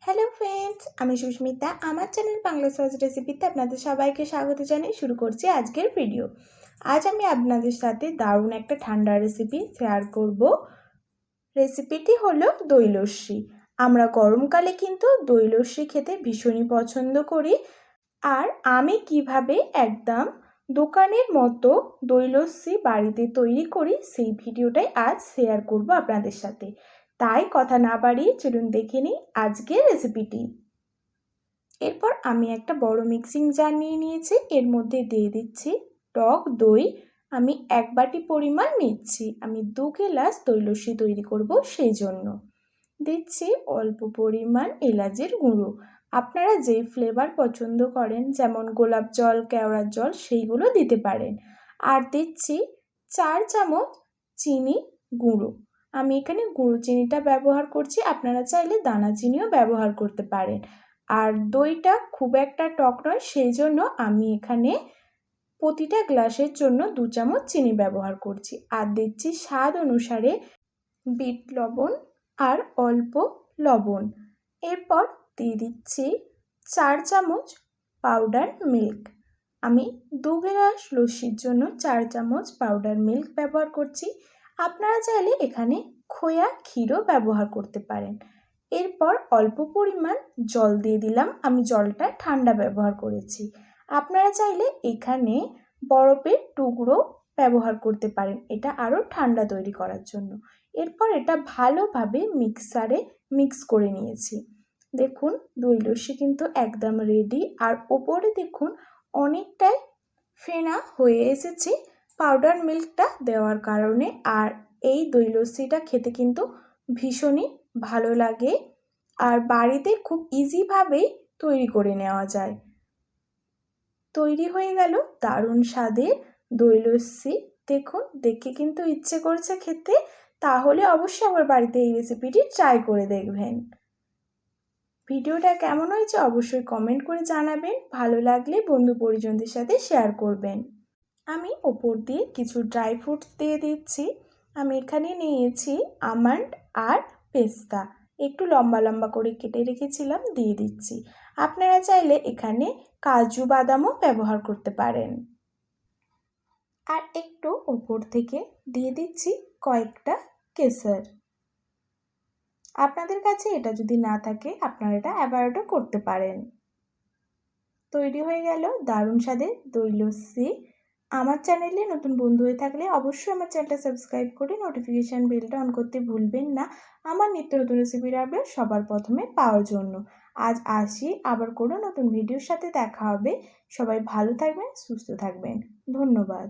Hello friends, আমি সুস্মিতা। আমার channel Bangla সহজ রেসিপিতে আপনাদের সবাইকে স্বাগত জানিয়ে শুরু করছি আজকের ভিডিও। আজ আমি আপনাদের সাথে দারুণ একটা ঠান্ডা রেসিপি শেয়ার করব। রেসিপিটি হলো দই লস্যি। আমরা গরমকালে কিন্তু দই লস্যি খেতে ভীষণই পছন্দ করি। আর আমি কিভাবে একদম দোকানের মতো দই লস্যি বাড়িতে তৈরি করি সেই ভিডিওটাই আজ শেয়ার করব আপনাদের সাথে। তাই কথা না বাড়িয়ে চলুন দেখে নিই আজকের রেসিপিটি। এরপর আমি একটা বড় মিক্সিং জার নিয়ে নিয়েছি। এর মধ্যে দিয়ে দিচ্ছি টক দই। আমি 1 বাটি পরিমাণ নিচ্ছি। আমি 2 গ্লাস দই লস্যি তৈরি করব, সেই জন্য দিচ্ছি অল্প পরিমাণ এলাচের গুঁড়ো। আপনারা যে ফ্লেভার পছন্দ করেন, যেমন গোলাপ জল, কেওড়ার জল, সেইগুলো দিতে পারেন। আর দিচ্ছি 4 চামচ চিনি গুঁড়ো। আমি এখানে গুঁড়ো চিনিটা ব্যবহার করছি, আপনারা চাইলে দানা চিনিও ব্যবহার করতে পারেন। আর দইটা খুব একটা টক নয়, সেই জন্য আমি এখানে প্রতিটা গ্লাসের জন্য 2 চামচ চিনি ব্যবহার করছি। আর দিচ্ছি স্বাদ অনুসারে বিট লবণ আর অল্প লবণ। এরপর দিয়ে দিচ্ছি 4 চামচ পাউডার মিল্ক। আমি 2 গ্লাস লস্যির জন্য 4 চামচ পাউডার মিল্ক ব্যবহার করছি। আপনারা চাইলে এখানে খোয়া ক্ষীরও ব্যবহার করতে পারেন। এরপর অল্প পরিমাণ জল দিয়ে দিলাম। আমি জলটা ঠান্ডা ব্যবহার করেছি। আপনারা চাইলে এখানে বরফের টুকরো ব্যবহার করতে পারেন, এটা আরও ঠান্ডা তৈরি করার জন্য। এরপর এটা ভালোভাবে মিক্সারে মিক্স করে নিয়েছি। দেখুন দই লস্যি কিন্তু একদম রেডি। আর ওপরে দেখুন অনেকটাই ফেনা হয়ে এসেছে পাউডার মিল্কটা দেওয়ার কারণে। আর এই দই লস্যিটা খেতে কিন্তু ভীষণই ভালো লাগে আর বাড়িতে খুব ইজিভাবেই তৈরি করে নেওয়া যায়। তৈরি হয়ে গেল দারুণ স্বাদের দই লস্যি। দেখুন দেখে কিন্তু ইচ্ছে করছে খেতে। তাহলে অবশ্যই আমার বাড়িতে এই রেসিপিটি ট্রাই করে দেখবেন। ভিডিওটা কেমন হয়েছে অবশ্যই কমেন্ট করে জানাবেন। ভালো লাগলে বন্ধু পরিজনদের সাথে শেয়ার করবেন। আমি ওপর দিয়ে কিছু ড্রাই ফ্রুটস দিয়ে দিচ্ছি। আমি এখানে নিয়েছি আমন্ড আর পেস্তা, একটু লম্বা লম্বা করে কেটে রেখেছিলাম, দিয়ে দিচ্ছি। আপনারা চাইলে এখানে কাজু বাদামও ব্যবহার করতে পারেন। আর একটু ওপর থেকে দিয়ে দিচ্ছি কয়েকটা কেশর। আপনাদের কাছে এটা যদি না থাকে আপনারা এটা অ্যাভয়েডও করতে পারেন। তৈরি হয়ে গেল দারুণ স্বাদের দই লস্যি। আমার চ্যানেলে নতুন বন্ধু হয়ে থাকলে অবশ্যই আমার চ্যানেলটা সাবস্ক্রাইব করে নোটিফিকেশান বেলটা অন করতে ভুলবেন না, আমার নিত্য নতুন রেসিপির আপডেট সবার প্রথমে পাওয়ার জন্য। আজ আসি, আবার কোনো নতুন ভিডিওর সাথে দেখা হবে। সবাই ভালো থাকবেন, সুস্থ থাকবেন। ধন্যবাদ।